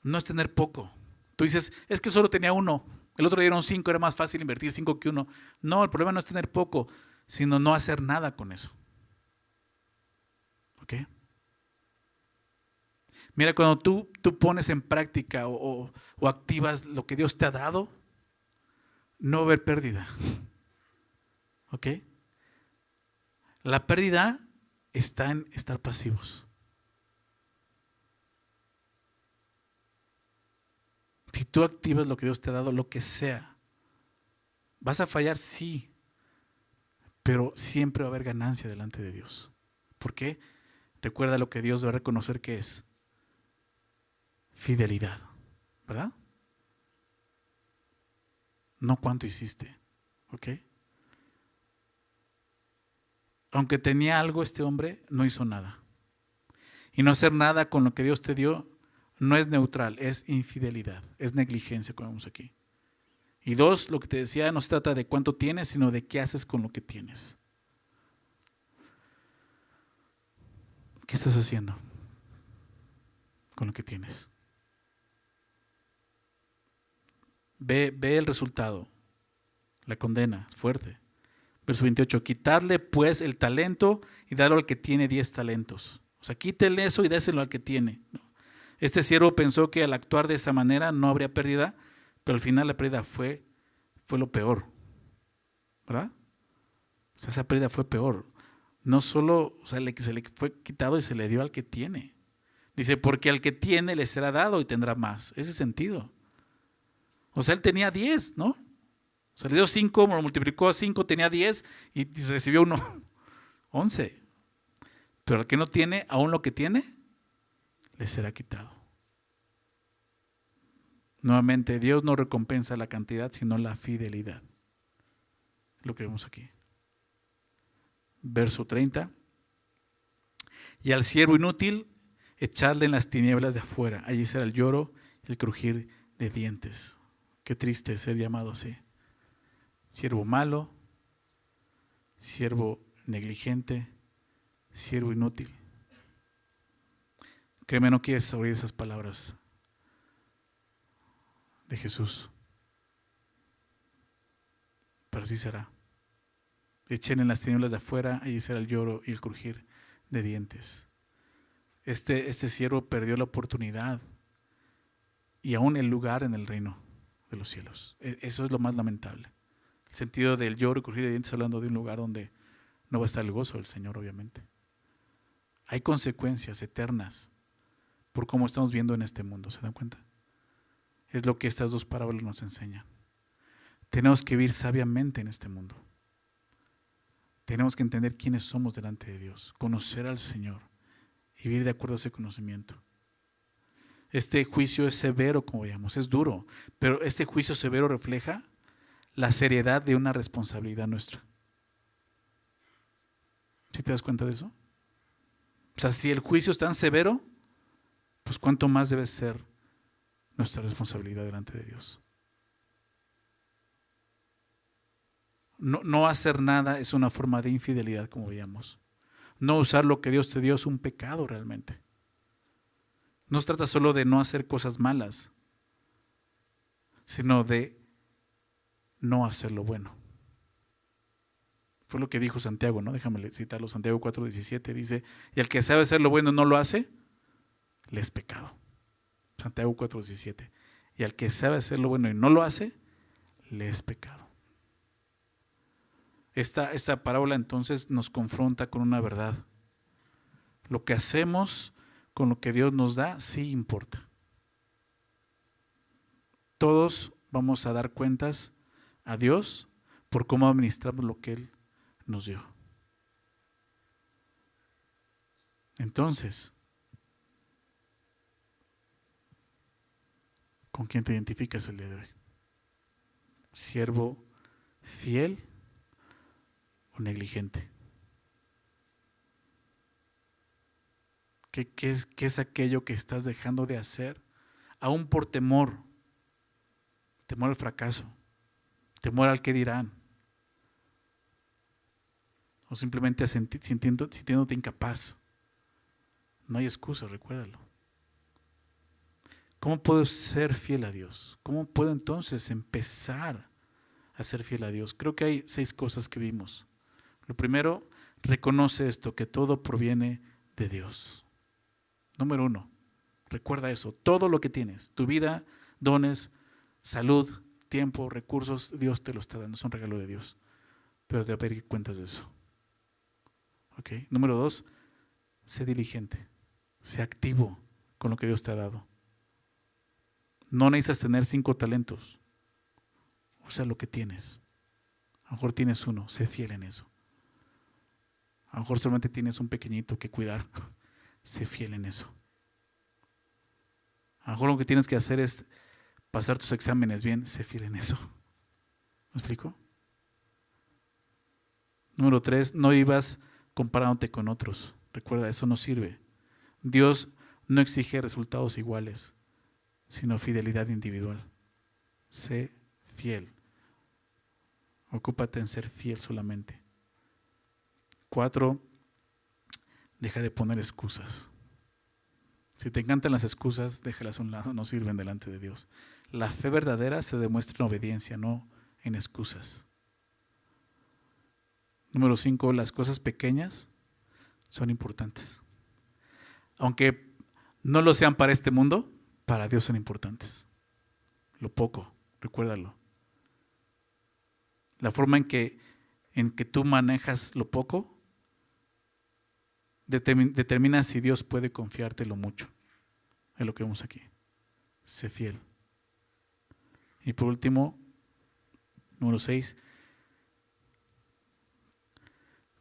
no es tener poco. Tú dices, es que solo tenía uno. El otro dieron 5, era más fácil invertir 5 que uno. No, el problema no es tener poco, sino no hacer nada con eso. ¿Ok? Mira, cuando tú pones en práctica o activas lo que Dios te ha dado, no va a haber pérdida. ¿Ok? La pérdida está en estar pasivos. Si tú activas lo que Dios te ha dado, lo que sea, vas a fallar, sí, pero siempre va a haber ganancia delante de Dios. ¿Por qué? Recuerda lo que Dios va a reconocer que es fidelidad, ¿verdad? No cuánto hiciste, ¿ok? Aunque tenía algo, este hombre no hizo nada. Y no hacer nada con lo que Dios te dio no es neutral, es infidelidad, es negligencia, como vemos aquí. Y dos, lo que te decía, no se trata de cuánto tienes, sino de qué haces con lo que tienes. ¿Qué estás haciendo con lo que tienes? Ve el resultado, la condena, es fuerte. Verso 28, quitadle pues el talento y darlo al que tiene 10 talentos. O sea, quítele eso y déselo al que tiene. Este siervo pensó que al actuar de esa manera no habría pérdida, pero al final la pérdida fue lo peor, ¿verdad? O sea, esa pérdida fue peor. No solo, o sea, se le fue quitado y se le dio al que tiene. Dice, porque al que tiene le será dado y tendrá más. Ese sentido. O sea, él tenía 10, ¿no? O sea, le dio 5, lo multiplicó a 5, tenía 10 y recibió 11. Pero al que no tiene, aún lo que tiene, le será quitado. Nuevamente, Dios no recompensa la cantidad, sino la fidelidad. Lo que vemos aquí. Verso 30. Y al siervo inútil, echarle en las tinieblas de afuera. Allí será el lloro, el crujir de dientes. Qué triste ser llamado así. Siervo malo, siervo negligente, siervo inútil. Créeme, no quieres oír esas palabras de Jesús, pero así será. Echen en las tinieblas de afuera, allí será el lloro y el crujir de dientes. Este siervo perdió la oportunidad y aún el lugar en el reino de los cielos. Eso es lo más lamentable. El sentido del lloro y crujir de dientes, hablando de un lugar donde no va a estar el gozo del Señor, obviamente. Hay consecuencias eternas por cómo estamos viendo en este mundo, ¿se dan cuenta? Es lo que estas dos parábolas nos enseñan. Tenemos que vivir sabiamente en este mundo. Tenemos que entender quiénes somos delante de Dios, conocer al Señor y vivir de acuerdo a ese conocimiento. Este juicio es severo, como veíamos, es duro, pero este juicio severo refleja la seriedad de una responsabilidad nuestra. ¿Sí te das cuenta de eso? O sea, si el juicio es tan severo, pues cuánto más debe ser nuestra responsabilidad delante de Dios. No hacer nada es una forma de infidelidad, como veíamos. No usar lo que Dios te dio es un pecado realmente. No se trata solo de no hacer cosas malas, sino de no hacer lo bueno. Fue lo que dijo Santiago, ¿no? Déjame citarlo. Santiago 4:17 dice: y al que sabe hacer lo bueno y no lo hace, le es pecado. Santiago 4:17. Y al que sabe hacer lo bueno y no lo hace, le es pecado. Esta parábola entonces nos confronta con una verdad. Lo que hacemos con lo que Dios nos da sí importa. Todos vamos a dar cuentas a Dios por cómo administramos lo que Él nos dio. Entonces, ¿con quién te identificas el día de hoy? ¿Siervo fiel o negligente? ¿Qué es aquello que estás dejando de hacer aún por temor? Temor al fracaso, temor al que dirán, o simplemente sintiéndote incapaz. No hay excusa, recuérdalo. ¿Cómo puedo ser fiel a Dios? ¿Cómo puedo entonces empezar a ser fiel a Dios? Creo que hay 6 cosas que vimos. Lo primero, reconoce esto, que todo proviene de Dios. Número 1, recuerda eso. Todo lo que tienes, tu vida, dones, salud, tiempo, recursos, Dios te lo está dando, es un regalo de Dios. Pero debe haber cuentas de eso. ¿Okay? Número 2, sé diligente, sé activo con lo que Dios te ha dado. No necesitas tener 5 talentos. Usa lo que tienes. A lo mejor tienes 1, sé fiel en eso. A lo mejor solamente tienes un pequeñito que cuidar. Sé fiel en eso. A lo mejor lo que tienes que hacer es pasar tus exámenes bien. Sé fiel en eso. ¿Me explico? Número 3, no vivas comparándote con otros. Recuerda, eso no sirve. Dios no exige resultados iguales, sino fidelidad individual. Sé fiel. Ocúpate en ser fiel solamente. 4, deja de poner excusas. Si te encantan las excusas, déjalas a un lado, no sirven delante de Dios. La fe verdadera se demuestra en obediencia, no en excusas. Número 5, las cosas pequeñas son importantes. Aunque no lo sean para este mundo, para Dios son importantes. Lo poco, recuérdalo. La forma en que tú manejas lo poco determina si Dios puede confiarte lo mucho. Es lo que vemos aquí. Sé fiel. Y por último, número 6,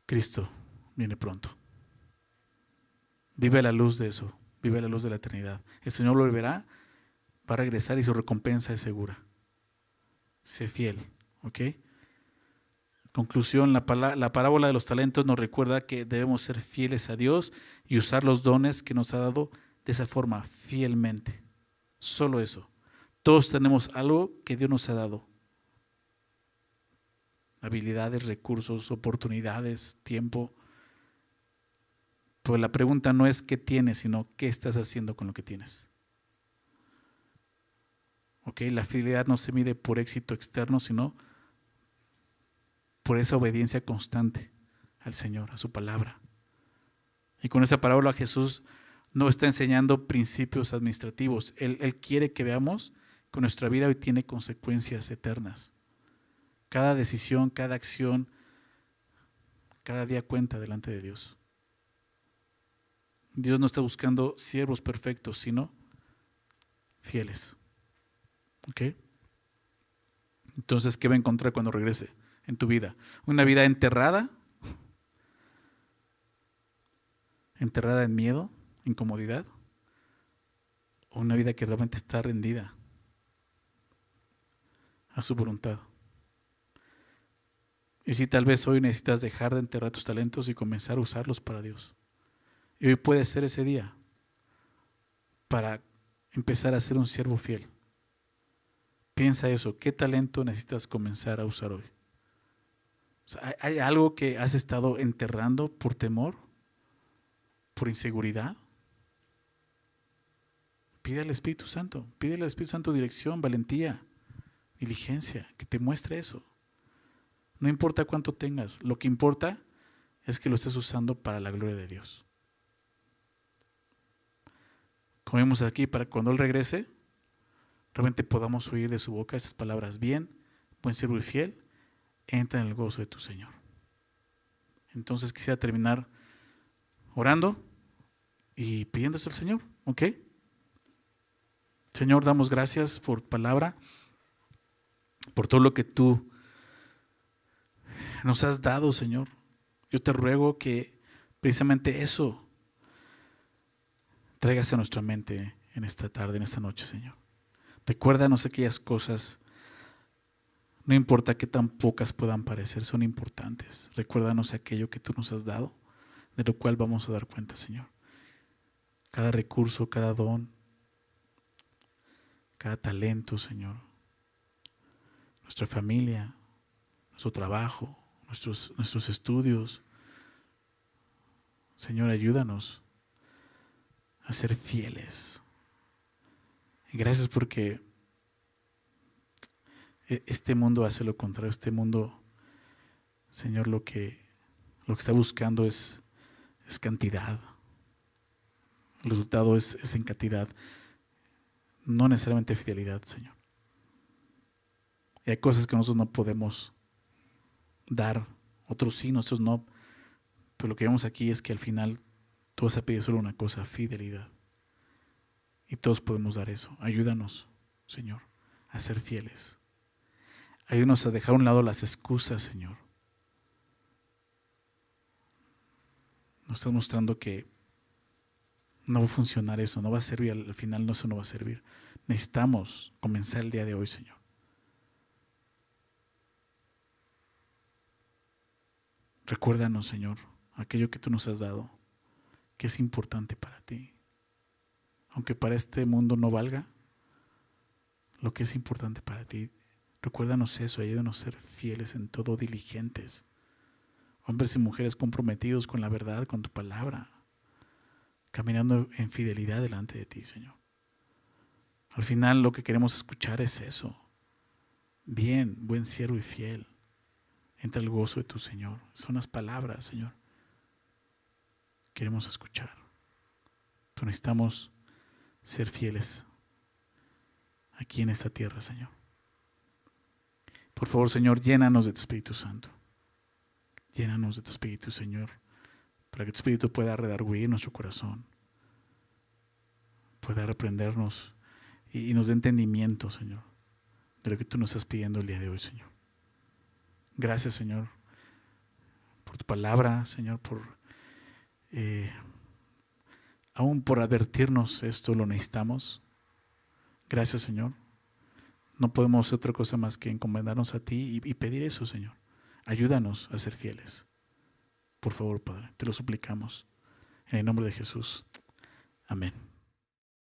Cristo viene pronto. Vive a la luz de eso, vive a la luz de la eternidad. El Señor lo volverá, va a regresar y su recompensa es segura. Sé fiel, ¿ok? Conclusión, la parábola de los talentos nos recuerda que debemos ser fieles a Dios y usar los dones que nos ha dado de esa forma, fielmente. Solo eso. Todos tenemos algo que Dios nos ha dado. A habilidades, recursos, oportunidades, tiempo. Pues la pregunta no es qué tienes, sino qué estás haciendo con lo que tienes. ¿Ok? La fidelidad no se mide por éxito externo, sino por esa obediencia constante al Señor, a su palabra. Y con esa parábola Jesús no está enseñando principios administrativos. Él quiere que veamos que nuestra vida hoy tiene consecuencias eternas. Cada decisión, cada acción, cada día cuenta delante de Dios. Dios no está buscando siervos perfectos, sino fieles. ¿Ok? Entonces, ¿qué va a encontrar cuando regrese en tu vida? ¿Una vida enterrada? ¿Enterrada en miedo, incomodidad? ¿O una vida que realmente está rendida a su voluntad? Y si tal vez hoy necesitas dejar de enterrar tus talentos y comenzar a usarlos para Dios. Y hoy puede ser ese día para empezar a ser un siervo fiel. Piensa eso, ¿qué talento necesitas comenzar a usar hoy? O sea, ¿hay algo que has estado enterrando por temor, por inseguridad? Pide al Espíritu Santo dirección, valentía, diligencia, que te muestre eso. No importa cuánto tengas, lo que importa es que lo estés usando para la gloria de Dios. Como vemos aquí, para cuando Él regrese, realmente podamos oír de su boca esas palabras: bien, buen siervo y fiel, entra en el gozo de tu Señor. Entonces quisiera terminar orando y pidiéndose al Señor, ¿ok? Señor, damos gracias por palabra, por todo lo que tú nos has dado, Señor. Yo te ruego que precisamente eso traigas a nuestra mente en esta tarde, en esta noche, Señor. Recuérdanos aquellas cosas, no importa qué tan pocas puedan parecer, son importantes. Recuérdanos aquello que tú nos has dado, de lo cual vamos a dar cuenta, Señor. Cada recurso, cada don, cada talento, Señor. Nuestra familia, nuestro trabajo, nuestros estudios. Señor, ayúdanos a ser fieles. Y gracias porque este mundo hace lo contrario. Este mundo, Señor, lo que está buscando es cantidad. El resultado es en cantidad, no necesariamente fidelidad, Señor. Y hay cosas que nosotros no podemos dar, otros sí, nosotros no. Pero lo que vemos aquí es que al final tú vas a pedir solo una cosa: fidelidad. Y todos podemos dar eso. Ayúdanos, Señor, a ser fieles. Ayúdanos a dejar a un lado las excusas, Señor. Nos estás mostrando que no va a funcionar eso, no va a servir, al final no, eso no va a servir. Necesitamos comenzar el día de hoy, Señor. Recuérdanos, Señor, aquello que tú nos has dado, que es importante para ti. Aunque para este mundo no valga, lo que es importante para ti, recuérdanos eso, ayúdanos a ser fieles en todo, diligentes. Hombres y mujeres comprometidos con la verdad, con tu palabra, caminando en fidelidad delante de ti, Señor. Al final lo que queremos escuchar es eso: bien, buen siervo y fiel, entra el gozo de tu Señor. Son las palabras, Señor, queremos escuchar. Pero necesitamos ser fieles aquí en esta tierra, Señor. Por favor, Señor, llénanos de tu Espíritu Santo. Llénanos de tu Espíritu, Señor, para que tu Espíritu pueda redarguir nuestro corazón, pueda reprendernos y nos dé entendimiento, Señor, de lo que tú nos estás pidiendo el día de hoy, Señor. Gracias, Señor, por tu palabra, Señor, aún por advertirnos esto lo necesitamos. Gracias, Señor. No podemos hacer otra cosa más que encomendarnos a ti y pedir eso, Señor. Ayúdanos a ser fieles. Por favor, Padre, te lo suplicamos. En el nombre de Jesús. Amén.